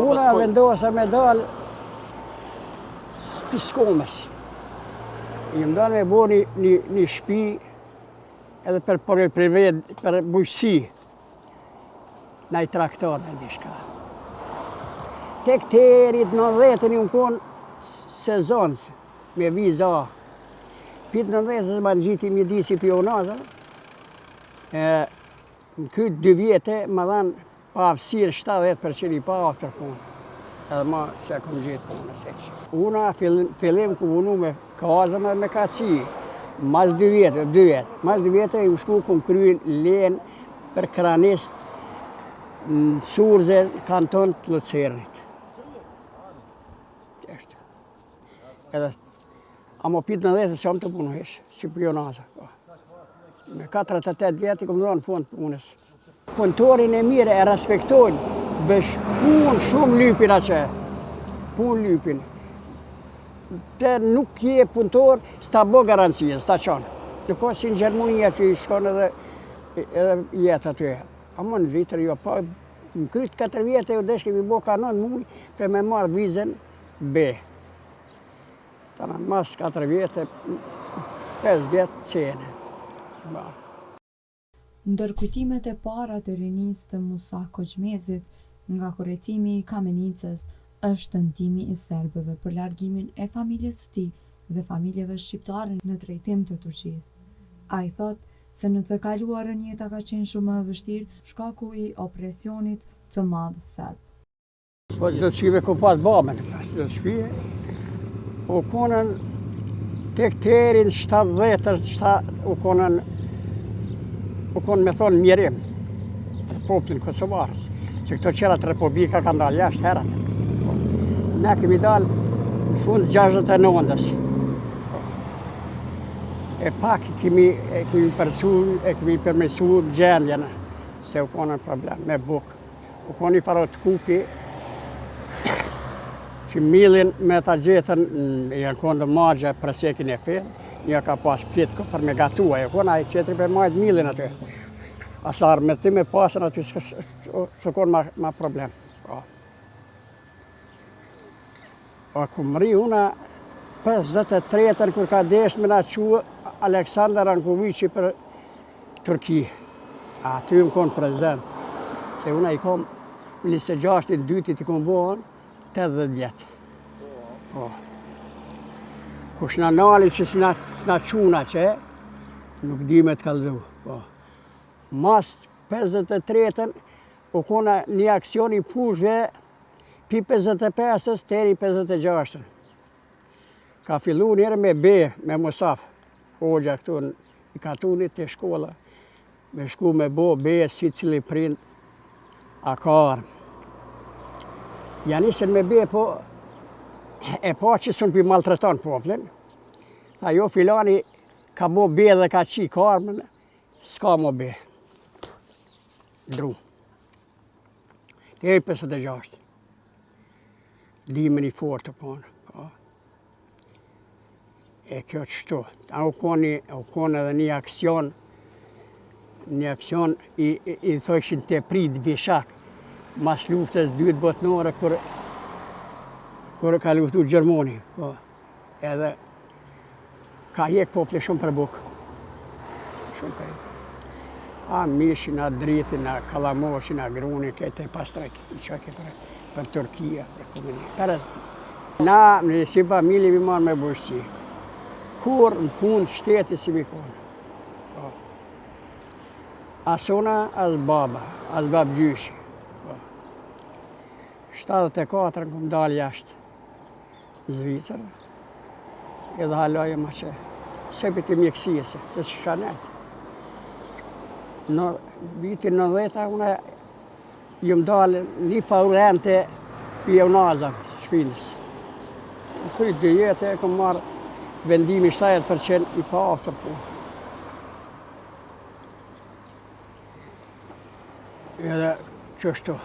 Una vendosa me dalë piskomës. I më dalë me bo një shpi edhe për bujqësi. Na i traktor në dishka. Tek të erit 90-ën unë konë sezonës me viza. Pitë 90-ën më në gjiti midisi pionaza. Në këtë 2 vjetë më dhanë pa aftësirë 70% i pa aftër punë. Edhe ma që e kom gjithë punë se që. Una fillim ku punu me kazën dhe me kaci. Mas 2 vjetë. Mas 2 vjetë i më shku kom kryen lenë për kranist në Surze, kanton të Lucernit. Edhe, amo pitë 90 që më të punu hesh, si pionaza. Me 48 vjetë i kom dhënë fund punës. Punëtorin e mire e respektojnë, vesh punë shumë lypin atë. Punë lypin. Te nuk je punëtor, s'ta bo garancije, s'ta qanë. Nuk ka si në Gjermania që i shkon edhe jetë aty. Amo në vitër jo, pa në krytë 4 vjetë jo deshke mi bo kanon muj për me marrë vizën B. Ta në mas 4 vjetë, 5 vjetë cene. Ndër kujtimet e para të rinisë të Musa Koçmezit nga kurretimi i Kamenicës është ndihmi i serbëve për largimin e familjes së tij dhe familjeve shqiptare në drejtim të Turqisë. Ai thotë se në të kaluarën jeta ka qenë shumë e vështirë shkaku i opresionit të madh serb. Po çdo shqipe ku pas babën, çdo shpije. U konën tek terin 70 u konën me thonë mjerim për poplin Kosovarës, që këto qerat Republika kanë dalë jashtë herat. Ne kemi dalë në fund 69-ës. E pak kemi përmesu gjendjen, se u konën problem me bukë. U konën i farot kupi, që millin me ta gjetën, janë konë dhe magja për sekin e finë, një ka pas pjetë për me gatua, e konë a i qetri për majtë millin aty. Asa armetim e pasën aty, së konë ma problem. A ku mëri una 53-ën kër ka desh me na qua Aleksandar Rankovici për Turki. Aty më konë prezent. Se una i kom 26-ën, 2-tit i kom bohën, 80 vjetë. Kush në nali që s'na quna që, nuk di me të kaldu. Mas 53-ën, u kona një aksion i pushve, pi 55-ës teri 56-ën. Ka fillu njërë me B, me Musaf, hoxha këtu i katunit të shkolla, me shku me bo B, si cili prind, a ka armë. Ja nisën me B, po e pa që sun pi maltreton poplin. Tha jo filani ka bo B dhe ka qi karmën, s'ka mo B. Dru. Te 56. Limin i fort të konë. E kjo qështu. U konë edhe një aksion i thoshin të prit vishak, mas luftës 2 botnore kër ka luftu Gjermoni. Edhe ka jek popli shumë për bukë. Shumë ka jek. A mishin, a dritin, a kalamoshin, a grunin, këtë e pastrek, i qake për Turkia, për komuni. Na, në si familje mi marrë me bështësi. Kur në punë shteti si mi konë. As una, as baba, as bab gjyshi. 74 në këmë dalë jashtë Zvicër, edhe haloje ma që sepit i mjekësise, se së shanet. Në vitin 90, une jëmë dalë një faurente pionaza shpinës. Në këtë 2 jetë e këmë marrë vendimi 70% i pa aftër punë. Edhe qështu.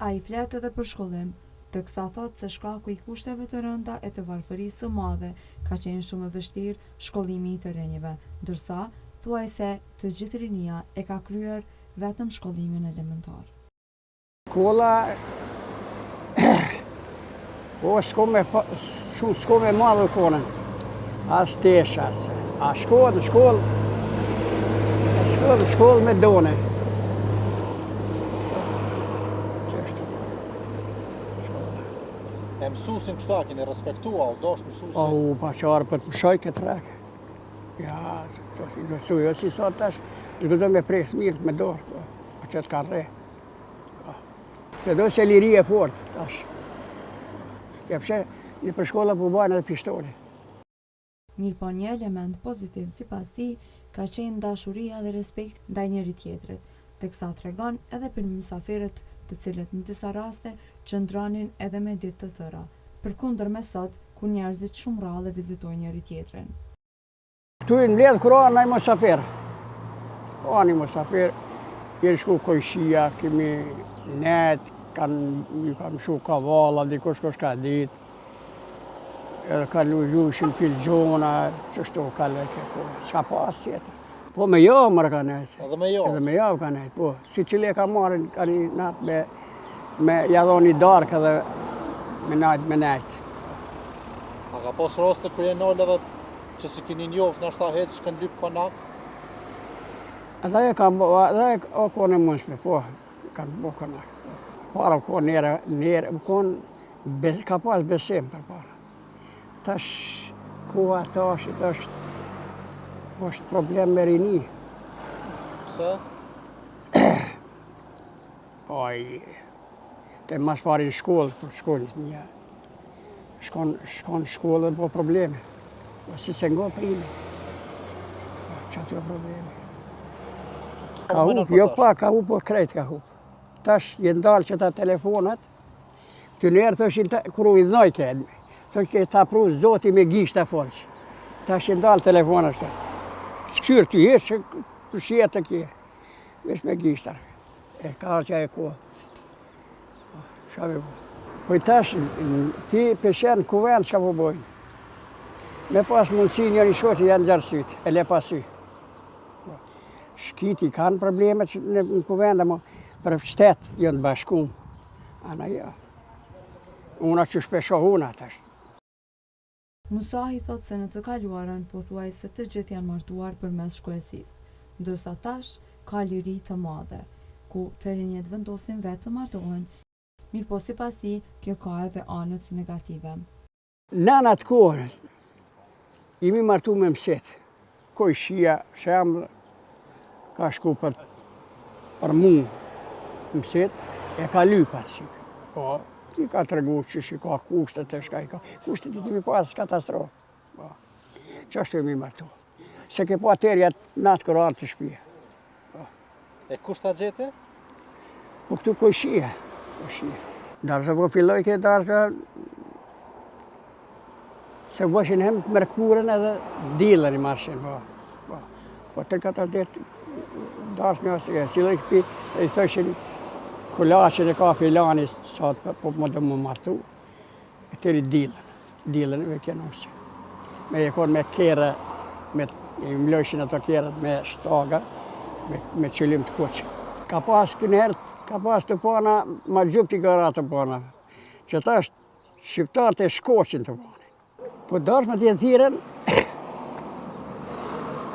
A i fletë edhe për shkollim, të kësa thotë se shkaku i kushteve të rënda e të varfërisë së madhe ka qenë shumë e vështirë shkollimi i të rinjve, ndërsa thuaj se të gjithë rinia e ka kryer vetëm shkollimin elementar. Shkolla Po, shumë s'ko me madhë konën. As tesh, a shkollë me done. E mësusin kështu, a keni respektua, o doshtë mësusin? O, pa qarë për të mëshoj këtë rek. Ja, nësu jo si sot tash, zgëdo me prej smirët me dorë, po që të kanë re. Se do se liri e fort, tash. Kepshe, një për shkolla po bajnë edhe pishtoli. Mirë po një element pozitiv si pas ti ka qenë dashuria dhe respekt ndaj njëri tjetrit, teksa tregon edhe për mysafirët të cilët në disa raste qëndronin edhe me ditë të tëra, përkundër me sot ku njerëzit shumë rrallë vizitojnë njëri tjetrin. Këtu i në ledhë kërë anë i mosafir. Anë i mosafir, jeri shku kojshia, kemi net, kanë shu kavala, dikush ka ditë. Edhe ka lujushin filgjona, qështu ka leke, po, s'ka pas qëtër. Po me javë mërë ka nejtë. Edhe me javë? Edhe me javë ka nejtë, po. Si qile ka marrin, ka një natë me jadhon një darkë edhe me nejtë. A ka pas raste kër e nalë edhe që si keni njofë në ashta hecë që kënë lypë konak? Edhe e o kone mëshme, po, kanë bo konak. Para u konë njerë, ka pas besim për para. Tash, koha tash, është problem me rini. Pse? Po, te mas pari në shkollë, për shkollit një. Shkon shkollë dhe po probleme. Po, si se nga prime. Që ato probleme. Ka hup, jo pa, ka hup, po krejt ka hup. Tash, jenë dalë që ta telefonat, të njerë të është kërru i dhnoj kedmi. Të që ta pru zoti me gisht e forq. Ta që ndalë telefon është. Shkyrë të jeshë, të shjetë të kje. Vesh me gishtër. E ka arqa e ko. Shave po. Po i tash, ti peshen kuvend që ka po bojnë. Me pas mundësi njëri shoqë janë gjërësyt, e le pasy. Shkiti kanë problemet në kuvend, ama për shtetë jënë bashkum. Ana ja. Una që shpeshohuna tash. Musahi thot se në të kaluarën pothuaj se të gjithë janë martuar përmes shkruesisë, ndërsa tash ka liri të madhe, ku të rinjet vendosin vetë të martohen, mirë po sipas tij kjo ka edhe anët negative. Në atë kohë, jemi martu me mëset. Kojshia, shemë, ka shku për mu mëset, e ka lypat shikë. Po, ti ka të regu që shi ka kushtet e shka i ka. Kushtet i kemi pas katastrofë. Që është jemi martu. Se ke po atërja natë kërë arë të shpije. E kusht ta gjete? Po këtu kojshia. Darëse po filloj ke darëse se bëshin hem të mërkurën edhe dilën i marshin. Po të këta ditë darëse një asë, qilë i këpi, e i thëshin kulashën e ka filani, qatë po më dhe më martu, e tëri dilën e vekenusë. Me e konë me kere, me mlëshin ato kerët me shtaga, me qëllim të koqë. Ka pas kënëherë, ka pas të pana, ma gjupti këra të pana, që ta është shqiptarët e shkoqin të pana. Po darës me t'jenë thiren,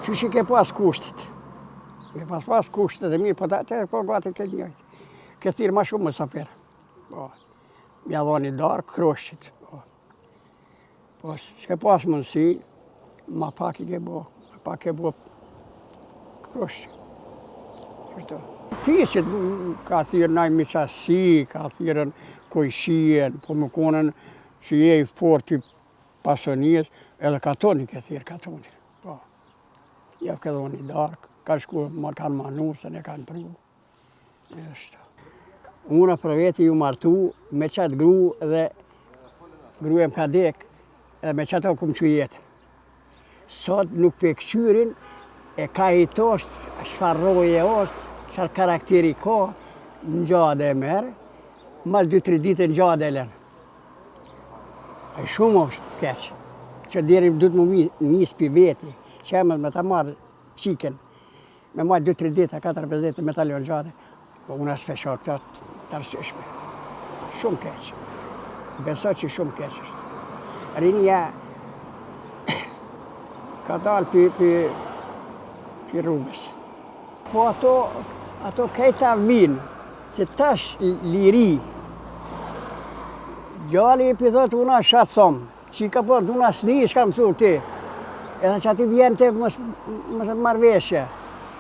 që shi ke pas kushtet. Me pas kushtet e mirë, po ta të po gati këtë njëjtë. Këtë thirë ma shumë mësaferë. Mja dhoni darë, kroshqit. Po, s'ke pas mundësi, ma pak i ke bo, kroshqit. Qështu? Fisit ka thirë naj miqasi, ka thirën kojshien, po më konën që je i fort i pasonijes, edhe katoni ke thirë, katoni. Po, ja ke dhoni darë, ka shku, ma kanë manusën, e kanë pru. Eshtu. Una për veti ju martu me qatë gru dhe gruem ka dek edhe me qatë o kumë që jetë. Sot nuk për këqyrin e ka i tosht, shfar roje është, shfar karakteri ka, në gjade e merë, mas 2-3 ditë në gjade e lënë. E shumë është keqë, që deri du të më njës për veti, që e me ta marrë qiken, me marrë 2-3 ditë, 4-5 ditë me ta lënë gjade. Po unë është feshar të arsyeshme. Shumë keqë. Besoj që shumë keq është. Rinia ka dalë për rrugës. Po ato kejta vinë, se tash liri. Gjalli i pëthot una shatësom, që ka po una sni shka më thurë ti. Edhe që ati vjen të më marveshje.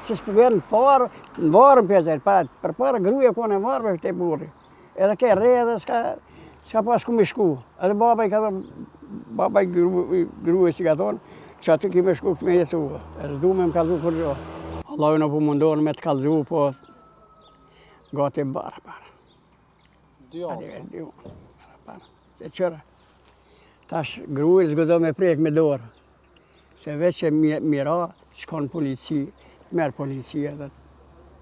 Që s'pë vjen parë, në varën për për parë gruja kone varë për të burri. Edhe ke re edhe s'ka pas ku me shku. Edhe baba i gruja si ka thonë, që aty ki me shku këtë me jetu. Edhe s'du me më kalzu kur gjo. Allah në po mundonë me të kalzu, po gati barë para. Se qëra. Tash gruja s'gëdo me prek me dorë. Se veç që mira, shkon polici, merë policia dhe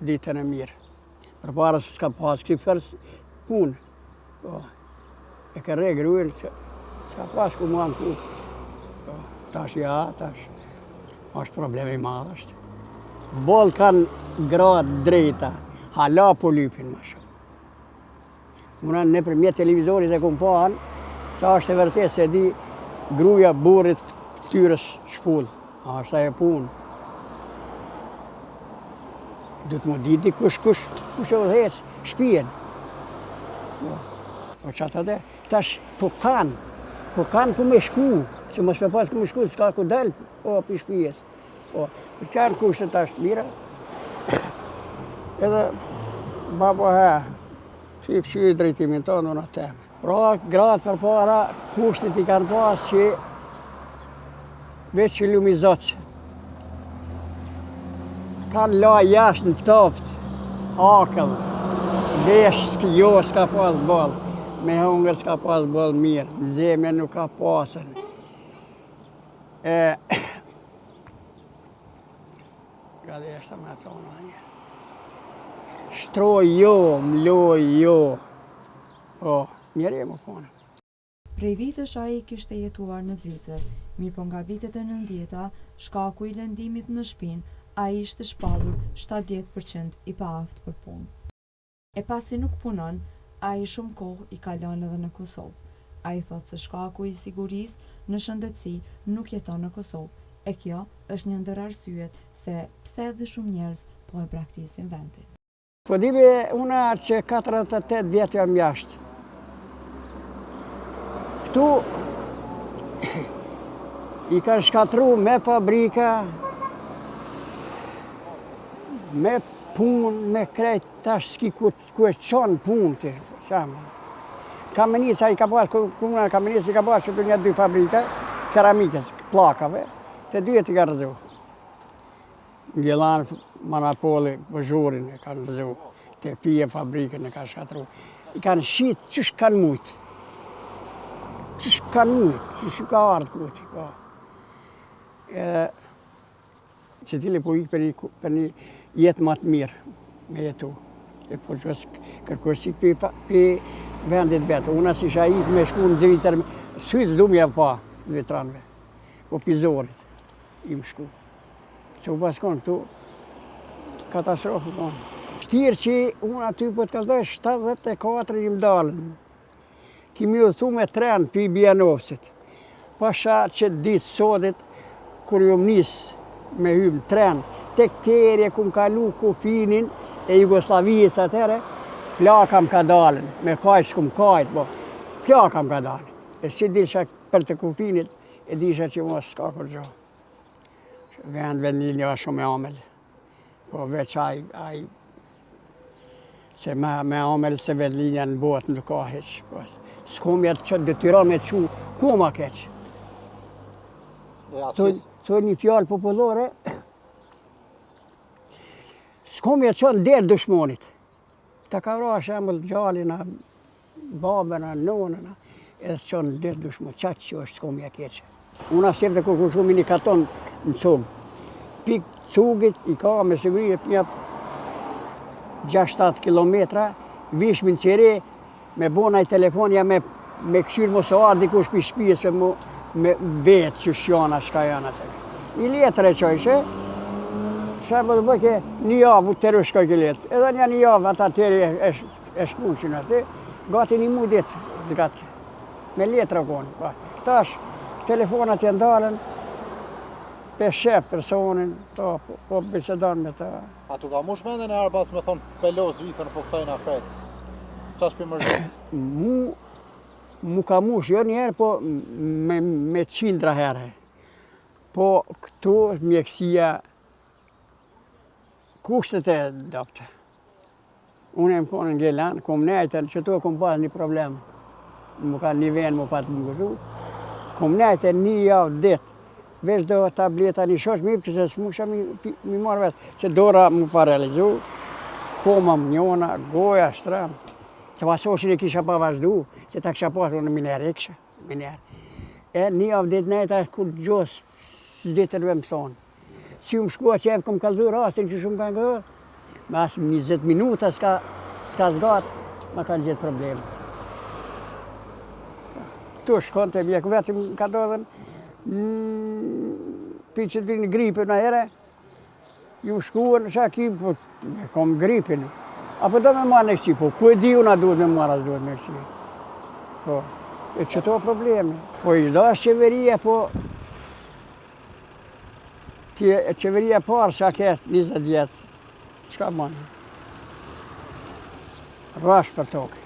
ditën e mirë. Për para se s'ka pas këti fërës punë. E ka re grujen, s'ka pas ku mua në punë. Tash është problemi madhë është. Bollë kanë gradë drejta, hala po lypin më shumë. Una në përmjet televizorit e kumë panë, sa është e vërtet se di gruja burrit ftyrës shpullë. Ashtë e punë. Du të më diti kush e udhec shpijen. Po qatë atë, tash po kanë ku me shku, që mos me pas ku me shku, s'ka ku delë, për shpijes. Për kanë kushtet tash mira. Edhe babo si këqy drejtimin tonë në temë. Pra, gratë për para, kushtet i kanë pas që veç që lumizotës. Kanë la jashtë në ftoftë, akëll, vesh s'ka pas bollë, me hungër s'ka pas bollë mirë, në zemje nuk ka pasën. Gade eshte me thonë në një. Shtroj jo, mloj jo. Po, njeri më kone. Prej vitësh ai kishte jetuar në Zvicër, mirë po nga vitet e 90-ta, shkaku i lëndimit në shpinë, ai ishte shpallur 70% i paaftë për punë. E pasi nuk punon, ai shumë kohë i kalon edhe në Kosovë. Ai thotë se shkaku i sigurisë në shëndetësi nuk jeton në Kosovë, e kjo është një ndër arsyet se pse edhe shumë njerëz po e braktisin vendin. Po dibe una që 48 vjetë jam jashtë. Këtu i kanë shkatru me fabrika, me punë, me krejt, tash s'ki ku e qonë punë të shamë. Kamenica i ka pas, kumuna Kamenica i ka pas që për një 2 fabrika, keramikës, plakave, të 2 i ka rëzu. Gjelan Manapoli, Bëzhurin e kanë rëzu, të pije fabrikën e kanë shkatru. I kanë shqitë qësh kanë mujtë. Qësh kanë mujtë, qësh ka ardhë kuti. Që tili po ikë për një jetë më të mirë me jetu. E po që kërkosh si për vendit vetë. Una si isha ikë me shku në Zvicër, sytë s'du m'javë pa Zvitranve. Po pizorit i më shku. Që u paskon këtu, katastrofë konë. Shtirë që unë aty po të kalzoj 74 i më dalën. Kimi u thu me tren për i Bjanovësit. Pasha që ditë sotit, kur ju më nisë me hymë tren, tek terje ku më kalu kufinin e Jugoslavijës atëre, flaka më ka dalën, me kajtë s'ku më kajtë, po, flaka më ka dalën. E si disha për të kufinit, e disha që mos s'ka kur gjo. Vendlinja shumë e amel, po veç aj, se me amel se vendlinja në botë nuk ka heq. S'kom jetë që detyron me që, ku ma keq? Të një fjallë popullore, s'kom jetë që në delë dëshmonit. Ta ka vra shembol gjallina, babena, nonena, edhe që në delë dëshmonit, qatë që është s'kom jetë keq. Una sefte kur shumë një katon në cugë. Pik cugit i ka me siguri e pjep 6-7 kilometra, vishmin qëri, me bona i telefonja me këshyrë mos o ardi kush për shpijës me vetë që shjona shka janë atë. I letër e qojshë, shërë të bëke një javë të tërë shkoj ke letë. Edhe një javë ata tërë e shpunshin atë, gati një mu ditë, me letra konë. Po. Tash, telefonat janë dalën, pe shef personin, po bisedon me ta. A tu ka mush mendin e arbas me thonë pelos visën po këthejnë akret? Qa shpi mërzis? Mu ka mush, jo njerë, po me qindra herë. Po këtu mjekësia, kushtet e dopte. Unë e më konë në Gjelan, kom nejtën, që tu e kom pas një problem. Mu ka një ven, mu pa të më gëzu. Kom nejtën një javë ditë. Vesh do tableta një shosh mi, që se s'musha mi marrë vetë. Që dora mu pa realizu, koma më njona, goja, shtram. Që pasoshin e kisha pa vazhdu, që ta kisha pasur në minerë, e kisha, minerë. E një javë ditë nejta, kur gjos, s'ditër me më thonë. Si më shkua që e kom kaldu rastin që shumë kanë gërë, me asë 20 minuta s'ka zgatë, ma kanë gjithë probleme. Tu shkon të mjek, vetëm ka dodhen, për që të vinë gripin në ere, ju shkuën, shakim, po, kom gripin. Apo do me marrë në kësi, po, ku e di unë a duhet me marrë, as duhet me kësi. Po, e që to problemi. Po, i shda është qeveria, po, qeveria parë sa ketë 20 vjetë, qka manë? Rash për tokë.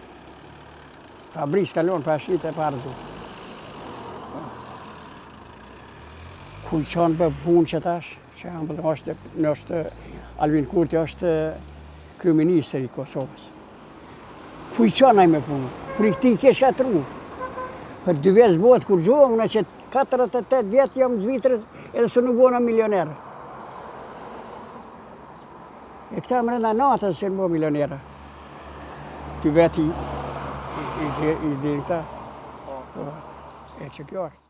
Fabrikë s'kallon për ashtë e parë du. Kuj qanë për punë që tash, që është Albin Kurti është kryeministri i Kosovës. Kuj qanë me punë, për i këti kesh ka tru. Për 2 vjetë zbotë kur gjohë, unë që 48 vjetë jam zvitrët edhe së nuk bona milionera. E këta më rënda natës se në bo milionera. 2 vjetë i din këta. E që kjo është.